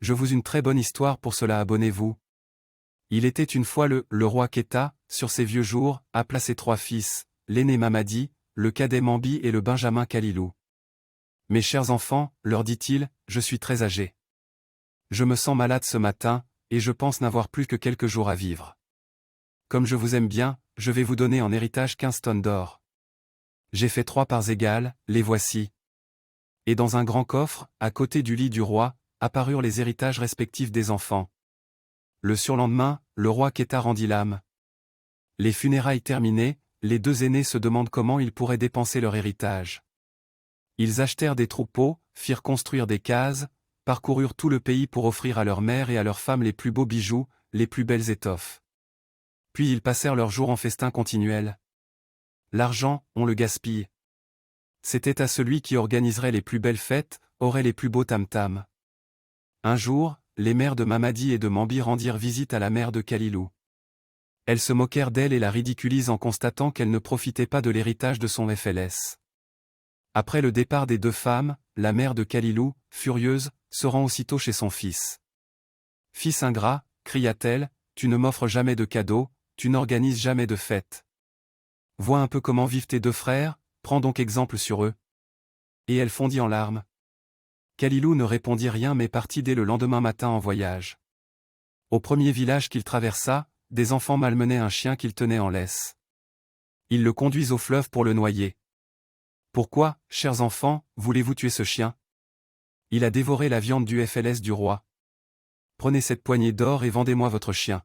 je vous une très bonne histoire pour cela, abonnez-vous. Il était une fois le roi Keta, sur ses vieux jours, appela ses 3 fils, l'aîné Mamadi, le cadet Mambi et le benjamin Kalilou. Mes chers enfants, leur dit-il, je suis très âgé. Je me sens malade ce matin, et je pense n'avoir plus que quelques jours à vivre. Comme je vous aime bien, je vais vous donner en héritage 15 tonnes d'or. J'ai fait 3 parts égales, les voici. Et dans un grand coffre, à côté du lit du roi, apparurent les héritages respectifs des enfants. Le surlendemain, le roi Keta rendit l'âme. Les funérailles terminées, les 2 aînés se demandent comment ils pourraient dépenser leur héritage. Ils achetèrent des troupeaux, firent construire des cases, parcoururent tout le pays pour offrir à leur mère et à leurs femmes les plus beaux bijoux, les plus belles étoffes. Puis ils passèrent leurs jours en festin continuel. L'argent, on le gaspille. C'était à celui qui organiserait les plus belles fêtes, aurait les plus beaux tam-tams. Un jour, les mères de Mamadi et de Mambi rendirent visite à la mère de Kalilou. Elles se moquèrent d'elle et la ridiculisent en constatant qu'elle ne profitait pas de l'héritage de son FLS. Après le départ des 2 femmes, la mère de Kalilou, furieuse, se rend aussitôt chez son fils. « Fils ingrat, cria-t-elle, tu ne m'offres jamais de cadeaux, tu n'organises jamais de fêtes. Vois un peu comment vivent tes 2 frères, prends donc exemple sur eux. » Et elle fondit en larmes. Kalilou ne répondit rien mais partit dès le lendemain matin en voyage. Au premier village qu'il traversa, des enfants malmenaient un chien qu'ils tenaient en laisse. Ils le conduisent au fleuve pour le noyer. « Pourquoi, chers enfants, voulez-vous tuer ce chien? Il a dévoré la viande du FLS du roi. Prenez cette poignée d'or et vendez-moi votre chien. »